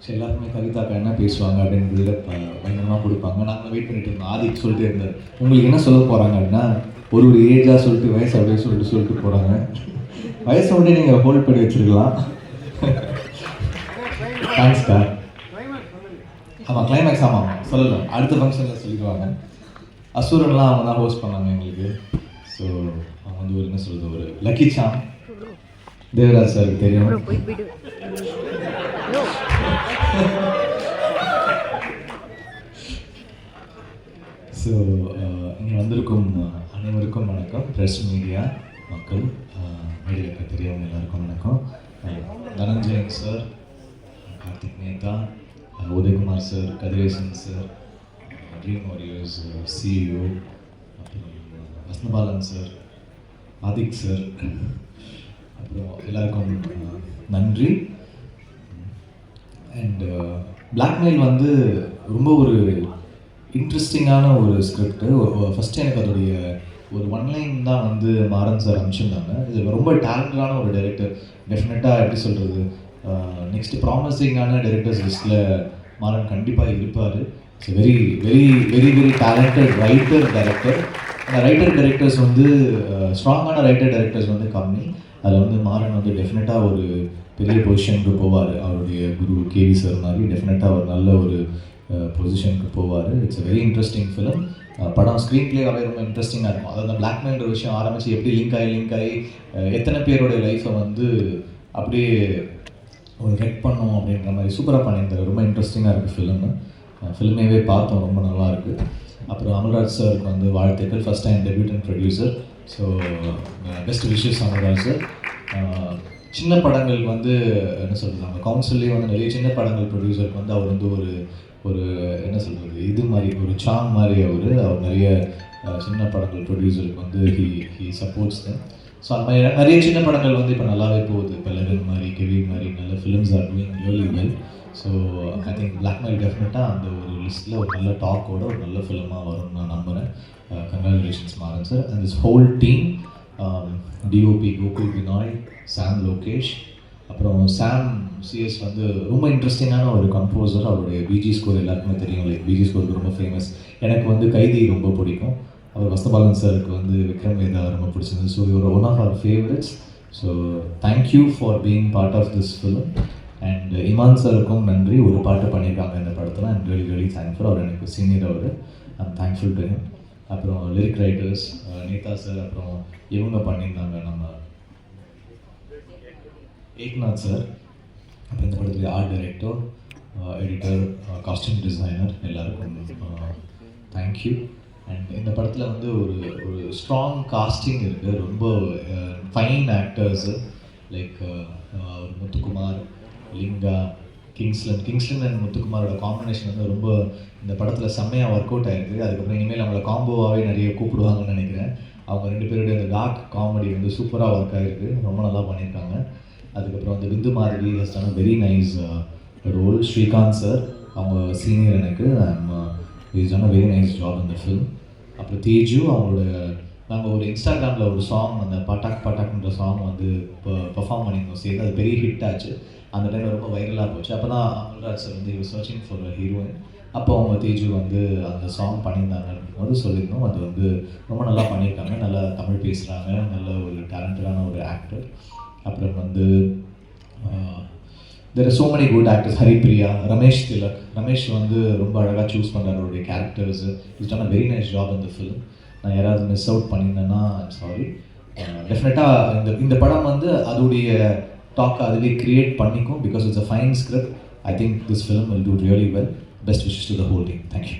So எல்லாருமே கவிதாக்கா என்ன பேசுவாங்க அப்படின்றதுல பயங்கரமாக கொடுப்பாங்க. நாங்கள் வெயிட் பண்ணிட்டு இருந்தோம். ஆதிக் சொல்லிட்டே இருந்தார், உங்களுக்கு என்ன சொல்ல போகிறாங்க அப்படின்னா, ஒரு ஏஜாக சொல்லிட்டு வயசு அப்படியே சொல்லிட்டு போகிறாங்க. வயசை உடனே நீங்கள் ஹோல்ட் பண்ணி வச்சுருக்கலாம். தேங்க்ஸ்க்கா. ஆமாம், கிளைமேக்ஸ் ஆமாம் சொல்லலாம், அடுத்த ஃபங்க்ஷனில் சொல்லிடுவாங்க. அசுரன்லாம் அவங்க தான் ஹோஸ்ட் பண்ணாங்க எங்களுக்கு. ஸோ அவங்க வந்து ஒரு என்ன சொல்கிறது, ஒரு லக்கி சாம். தேவராஜ் சாருக்கு தெரியும். ஸோ இங்கே வந்திருக்கும் அனைவருக்கும் வணக்கம். ப்ரெஸ் மீடியா மக்கள், மீடியாவுக்கு தெரியவங்க எல்லாருக்கும் வணக்கம். Dhananjayan sir, Karthik Mehta, Udhayakumar sir, Kathiresan sir, Dream Warriors CEO, அப்புறம் வசந்தபாலன் சார், ஆதிக் சார், அப்புறம் எல்லாருக்கும் நன்றி. அண்ட் பிளாக்மெயில் வந்து ரொம்ப ஒரு இன்ட்ரெஸ்டிங்கான ஒரு ஸ்கிரிப்ட். ஃபஸ்ட்டு எனக்கு அதோடைய ஒரு ஒன்லைன் தான் வந்து மாறன் சார் அனுப்பிச்சிருந்தாங்க. இது ரொம்ப டேலண்டடான ஒரு டைரக்டர். டெஃபினட்டாக எப்படி சொல்கிறது, நெக்ஸ்ட் ப்ராமிசிங்கான டைரக்டர்ஸ் லிஸ்ட்டில் மாறன் கண்டிப்பாக இருப்பார். It's very very very very talented writer director. அந்த ரைட்டர் டைரக்டர்ஸ் வந்து ஸ்ட்ராங்கான ரைட்டர் டைரக்டர்ஸ் வந்து கம்மி. அதில் வந்து மாறன் வந்து டெஃபினட்டாக ஒரு பெரிய பொசிஷனுக்கு போவார். அவருடைய குரு கேவி சார் மாதிரி டெஃபினட்டாக ஒரு நல்ல ஒரு பொசிஷனுக்கு போவார். It's very interesting film. படம் ஸ்க்ரீன் பிளேவாகவே ரொம்ப இன்ட்ரெஸ்டிங்காக இருக்கும். அதாவது அந்த பிளாக்மெயில்ன்ற விஷயம் ஆரம்பித்து எப்படி லிங்க் ஆகி எத்தனை பேருடைய லைஃப்பை வந்து அப்படியே ஒரு ரெக் பண்ணோம் அப்படின்ற மாதிரி சூப்பராக பண்ணியிருந்தார். ரொம்ப இன்ட்ரெஸ்டிங்காக இருக்குது ஃபிலிமு. ஃபிலிமேவே பார்த்தோம், ரொம்ப நல்லாயிருக்கு. அப்புறம் அமல்ராஜ் சாருக்கு வந்து வாழ்த்துக்கள், first time debutant producer. So best wishes Amalraj sir. சின்ன படங்கள் வந்து என்ன சொல்கிறது, நம்ம கவுன்சில்லே வந்து நிறைய சின்ன படங்கள் ப்ரொடியூசருக்கு வந்து அவர் வந்து ஒரு என்ன சொல்கிறது, இது மாதிரி ஒரு சாங் மாதிரி அவர் நிறைய சின்ன படங்கள் ப்ரொடியூசருக்கு வந்து ஹி சப்போர்ட்ஸ் தெம். ஸோ அந்த மாதிரி நிறைய சின்ன படங்கள் வந்து இப்போ நல்லாவே போகுது. இப்போ லெவன் மாதிரி, கெவின் மாதிரி நல்ல films are doing really well. So I think blackmail டெஃபினட்டாக அந்த ஒரு லிஸ்ட்டில் ஒரு நல்ல டாக்கோட ஒரு நல்ல ஃபிலிமாக வரும்னு நான் நம்புகிறேன். Congratulations Maran sir and this whole team. DOP Gokul Vinay, Sam Lokesh, அப்புறம் சாம் சிஎஸ் வந்து ரொம்ப இன்ட்ரெஸ்டிங்கான ஒரு கம்போசர். அவருடைய பிஜி ஸ்கோர் எல்லாருக்குமே தெரியும். லைக் பிஜி ஸ்கோருக்கு ரொம்ப ஃபேமஸ். எனக்கு வந்து கைதி ரொம்ப பிடிக்கும். அவர் வசந்தபாலன் சாருக்கு வந்து விக்ரம் வேதா ரொம்ப பிடிச்சிருந்தது. ஸோ இவர் one of our favourites. So thank you for being part of this film. And Imman சாருக்கும் நன்றி, ஒரு பாட்டு பண்ணியிருக்காங்க இந்த படத்தில். And really really thankful. அவர் எனக்கு சீனியர். அவர் ஐம் தேங்க்ஃபுல் டு ஹிம். அப்புறம் லிரிக் ரைட்டர்ஸ் நேதா சார், அப்புறம் இவங்க பண்ணியிருந்தாங்க நம்ம ஏக்நாத் சார், அப்புறம் இந்த படத்தில் art director, editor, costume designer எல்லாருக்கும் தேங்க்யூ. அண்ட் இந்த படத்தில் வந்து ஒரு ஸ்ட்ராங் காஸ்டிங் இருக்குது. ரொம்ப fine actors like Muthukumar, Lingaa, Kingsley and முத்துக்குமாரோட combination வந்து ரொம்ப இந்த படத்தில் செம்மையாக ஒர்க் அவுட் ஆகிருக்கு. அதுக்கப்புறம் இனிமேல் அவங்கள காம்போவாகவே நிறைய கூப்பிடுவாங்கன்னு நினைக்கிறேன். அவங்க ரெண்டு பேருடைய அந்த டார்க் காமெடி வந்து சூப்பராக ஒர்க் ஆகிருக்கு, ரொம்ப நல்லா பண்ணியிருக்காங்க. அதுக்கப்புறம் வந்து Bindu Madhavi has done very nice role. Srikanth sir அவங்க சீனியர் எனக்கு, is done very nice job இந்த ஃபிலிம். அப்புறம் தேஜு அவங்களோட நாங்கள் ஒரு இன்ஸ்டாகிராமில் ஒரு சாங், அந்த பட்டாக்ன்ற சாங் வந்து இப்போ பர்ஃபார்ம் பண்ணியிருந்தோம் சேர்ந்து. அது பெரிய ஹிட் ஆச்சு. அந்த டைமில் ரொம்ப வைரலாக போச்சு. அப்போ தான் அமல்ராஜ் சார் வந்து சர்ச்சிங் ஃபார் அ ஹீரோயின். அப்போ அவங்க தேஜு வந்து அந்த சாங் பண்ணியிருந்தாங்கன்னு போது சொல்லியிருந்தோம். அது வந்து ரொம்ப நல்லா பண்ணியிருக்காங்க. நல்லா தமிழ் பேசுகிறாங்க, நல்ல ஒரு டேலண்டடான ஒரு ஆக்டர். அப்புறம் வந்து there are so many good actors. Haripriya, Ramesh Thilak. Ramesh வந்து ரொம்ப அழகாக சூஸ் பண்ணுறாரு அவருடைய characters. Is done a very nice job இந்த ஃபிலிம். நான் யாராவது மிஸ் அவுட் பண்ணியிருந்தேன்னா சாரி. டெஃபினட்டாக இந்த படம் வந்து அதோடைய டாக் அதுவே கிரியேட் பண்ணிக்கும். Because it's a fine script. I think this film will do really well. Best wishes to the whole team. Thank you.